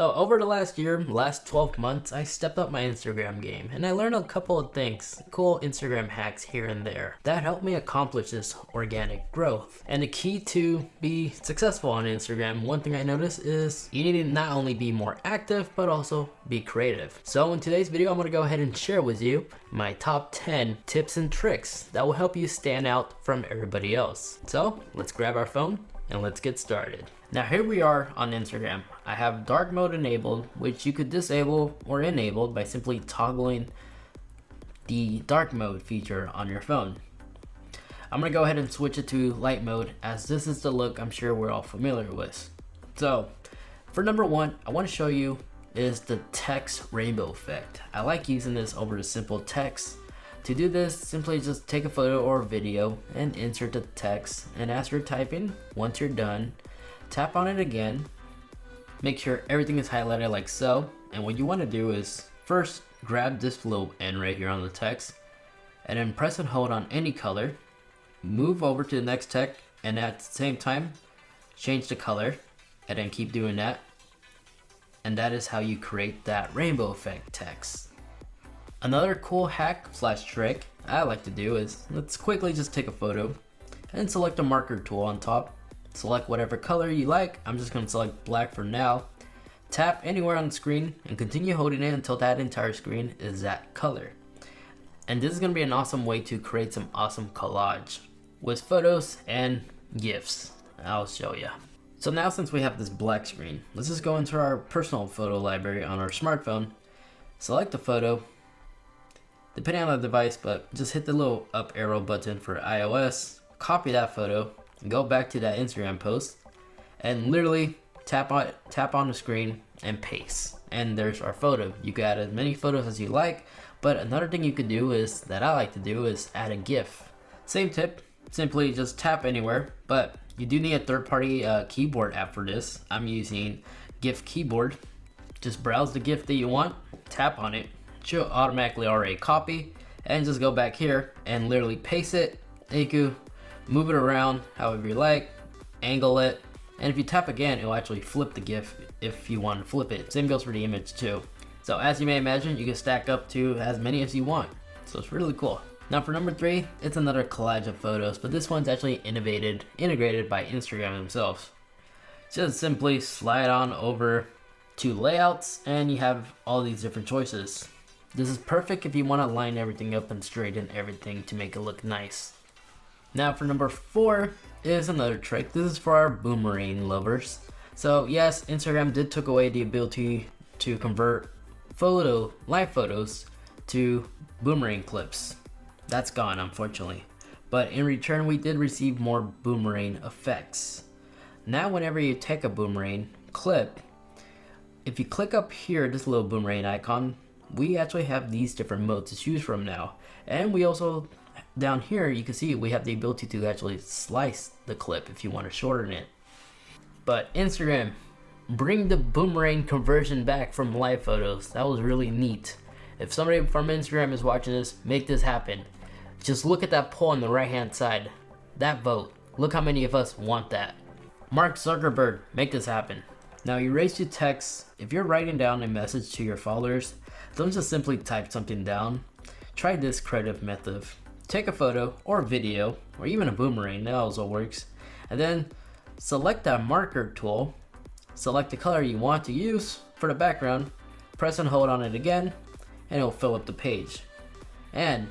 So over the last 12 months, I stepped up my Instagram game and I learned a couple of things, cool Instagram hacks here and there that helped me accomplish this organic growth. And the key to be successful on Instagram, one thing I noticed is you need to not only be more active, but also be creative. So in today's video, I'm gonna go ahead and share with you my top 10 tips and tricks that will help you stand out from everybody else. So let's grab our phone and let's get started. Now here we are on Instagram. I have dark mode enabled, which you could disable or enable by simply toggling the dark mode feature on your phone. I'm gonna go ahead and switch it to light mode, as this is the look I'm sure we're all familiar with. So for number one, I want to show you is the text rainbow effect. I like using this over the simple text. To do this, simply just take a photo or video and insert the text, and as you're typing, once you're done, tap on it again, make sure everything is highlighted like so, and what you want to do is first grab this little N right here on the text, and then press and hold on any color, move over to the next text, and at the same time, change the color, and then keep doing that, and that is how you create that rainbow effect text. Another cool hack slash trick I like to do is, let's quickly just take a photo and select the marker tool on top. Select whatever color you like. I'm just going to select black for now. Tap anywhere on the screen and continue holding it until that entire screen is that color. And this is going to be an awesome way to create some awesome collage with photos and GIFs. I'll show you. So now since we have this black screen, let's just go into our personal photo library on our smartphone. Select the photo, depending on the device, but just hit the little up arrow button for iOS, copy that photo, go back to that Instagram post, and literally tap on the screen and paste, and there's our photo. You can add as many photos as you like, but another thing you could do is, that I like to do, is add a GIF. Same tip, simply just tap anywhere, but you do need a third-party keyboard app for this. I'm using Gif Keyboard. Just browse the GIF that you want, tap on it, she'll automatically already copy, and just go back here and literally paste it. And you can move it around however you like, angle it, and if you tap again, it'll actually flip the GIF if you want to flip it. Same goes for the image too. So as you may imagine, you can stack up to as many as you want. So it's really cool. Now for number 3, it's another collage of photos, but this one's actually integrated by Instagram themselves. Just simply slide on over to layouts, and you have all these different choices. This is perfect if you want to line everything up and straighten everything to make it look nice. Now for number 4 is another trick. This is for our boomerang lovers. So yes, Instagram did took away the ability to convert live photos to boomerang clips. That's gone, unfortunately. But in return, we did receive more boomerang effects. Now whenever you take a boomerang clip, if you click up here, this little boomerang icon, we actually have these different modes to choose from now. And we also, down here, you can see we have the ability to actually slice the clip if you want to shorten it. But Instagram, bring the boomerang conversion back from live photos. That was really neat. If somebody from Instagram is watching this, make this happen. Just look at that poll on the right hand side. That vote. Look how many of us want that. Mark Zuckerberg, make this happen. Now erase your text. If you're writing down a message to your followers, don't just simply type something down. Try this creative method. Take a photo or video, or even a boomerang, that also works, and then select that marker tool, select the color you want to use for the background, press and hold on it again, and it'll fill up the page. And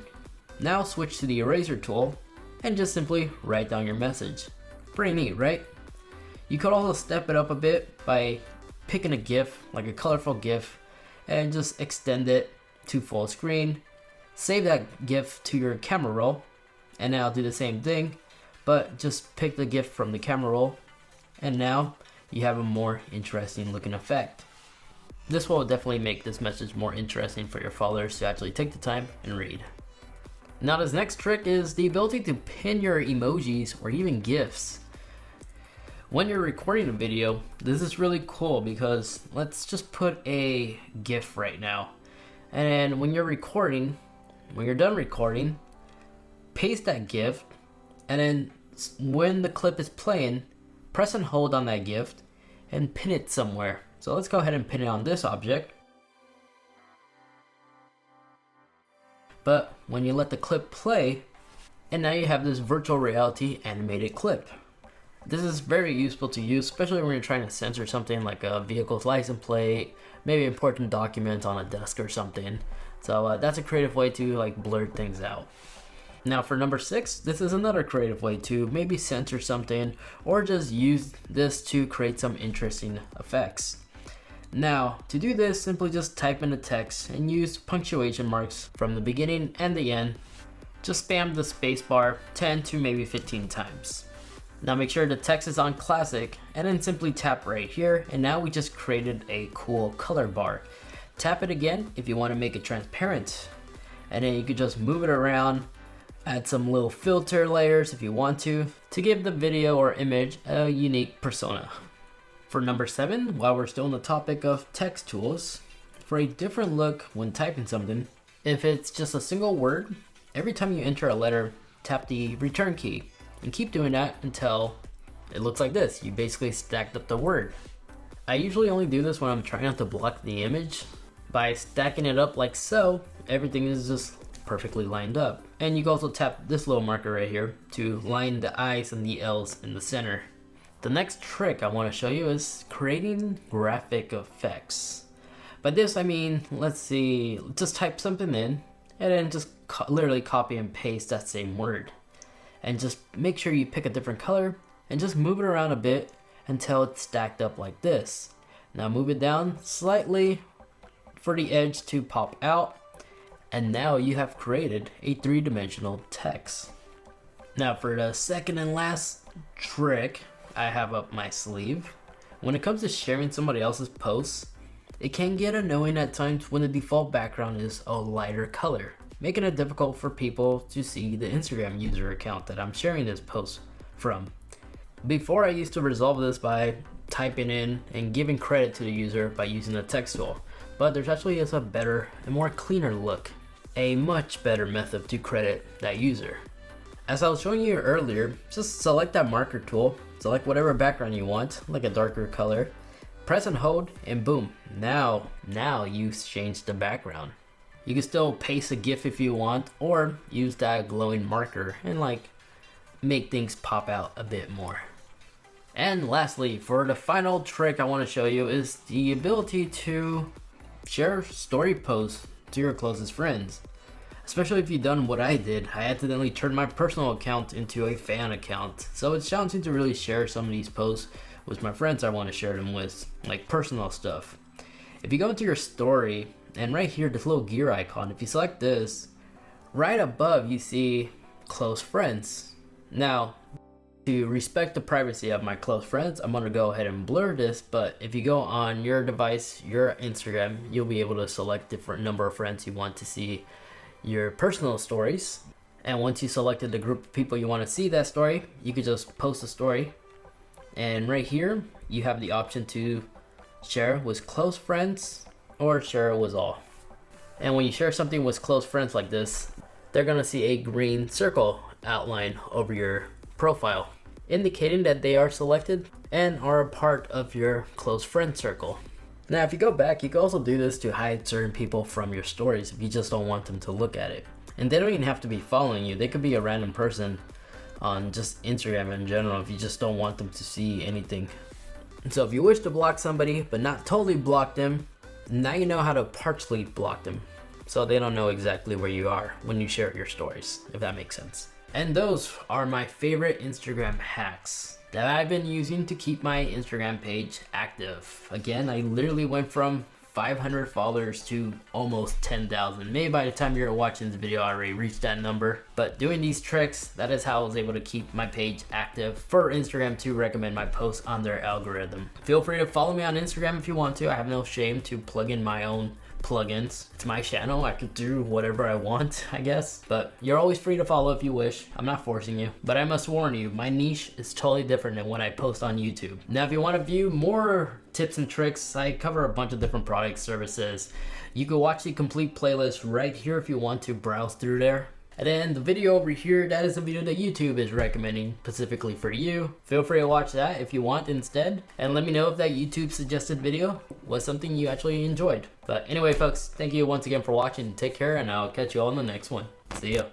now switch to the eraser tool and just simply write down your message. Pretty neat, right? You could also step it up a bit by picking a GIF, like a colorful GIF, and just extend it to full screen. Save that GIF to your camera roll, and now do the same thing, but just pick the GIF from the camera roll, and now you have a more interesting looking effect. This will definitely make this message more interesting for your followers to actually take the time and read. Now this next trick is the ability to pin your emojis or even GIFs. When you're recording a video, this is really cool because let's just put a GIF right now. And when you're done recording, paste that GIF, and then when the clip is playing, press and hold on that GIF and pin it somewhere. So let's go ahead and pin it on this object. But when you let the clip play, and now you have this virtual reality animated clip. This is very useful to use, especially when you're trying to censor something like a vehicle's license plate, maybe important documents on a desk or something. So that's a creative way to like blur things out. Now for number 6, this is another creative way to maybe censor something or just use this to create some interesting effects. Now, to do this, simply just type in the text and use punctuation marks from the beginning and the end. Just spam the spacebar 10 to maybe 15 times. Now make sure the text is on classic and then simply tap right here, and now we just created a cool color bar. Tap it again if you want to make it transparent, and then you could just move it around, add some little filter layers if you want to give the video or image a unique persona. For number 7, while we're still on the topic of text tools, for a different look when typing something, if it's just a single word, every time you enter a letter, tap the return key and keep doing that until it looks like this. You basically stacked up the word. I usually only do this when I'm trying not to block the image. By stacking it up like so, everything is just perfectly lined up. And you can also tap this little marker right here to line the I's and the L's in the center. The next trick I want to show you is creating graphic effects. By this I mean, let's see, just type something in and then just literally copy and paste that same word. And just make sure you pick a different color and just move it around a bit until it's stacked up like this. Now move it down slightly for the edge to pop out, and now you have created a 3-dimensional text. Now for the second and last trick I have up my sleeve, when it comes to sharing somebody else's posts, it can get annoying at times when the default background is a lighter color, making it difficult for people to see the Instagram user account that I'm sharing this post from. Before, I used to resolve this by typing in and giving credit to the user by using the text tool, but there's actually a better and more cleaner look, a much better method to credit that user. As I was showing you earlier, just select that marker tool, select whatever background you want, like a darker color, press and hold, and boom, now you changed the background. You can still paste a GIF if you want, or use that glowing marker and like make things pop out a bit more. And lastly, for the final trick I want to show you is the ability to share story posts to your closest friends. Especially if you've done what I did, I accidentally turned my personal account into a fan account. So it's challenging to really share some of these posts with my friends I want to share them with, like personal stuff. If you go into your story, and right here, this little gear icon, if you select this, right above you see close friends. Now, to respect the privacy of my close friends, I'm going to go ahead and blur this, but if you go on your device, your Instagram, you'll be able to select different number of friends you want to see your personal stories. And once you selected the group of people you want to see that story, you could just post a story. And right here, you have the option to share with close friends or share with all. And when you share something with close friends like this, they're gonna see a green circle outline over your profile, indicating that they are selected and are a part of your close friend circle. Now, if you go back, you can also do this to hide certain people from your stories if you just don't want them to look at it. And they don't even have to be following you. They could be a random person on just Instagram in general if you just don't want them to see anything. So if you wish to block somebody but not totally block them, now you know how to partially block them so they don't know exactly where you are when you share your stories, if that makes sense. And those are my favorite Instagram hacks that I've been using to keep my Instagram page active. Again, I literally went from 500 followers to almost 10,000. Maybe by the time you're watching this video, I already reached that number. But doing these tricks, that is how I was able to keep my page active for Instagram to recommend my posts on their algorithm. Feel free to follow me on Instagram if you want to. I have no shame to plug in my own plugins. It's my channel. I could do whatever I want, I guess. But you're always free to follow if you wish. I'm not forcing you. But I must warn you, my niche is totally different than what I post on YouTube. Now, if you want to view more tips and tricks, I cover a bunch of different products, services. You can watch the complete playlist right here if you want to browse through there. And then the video over here, that is a video that YouTube is recommending specifically for you. Feel free to watch that if you want instead. And let me know if that YouTube suggested video was something you actually enjoyed. But anyway, folks, thank you once again for watching. Take care, and I'll catch you all in the next one. See ya.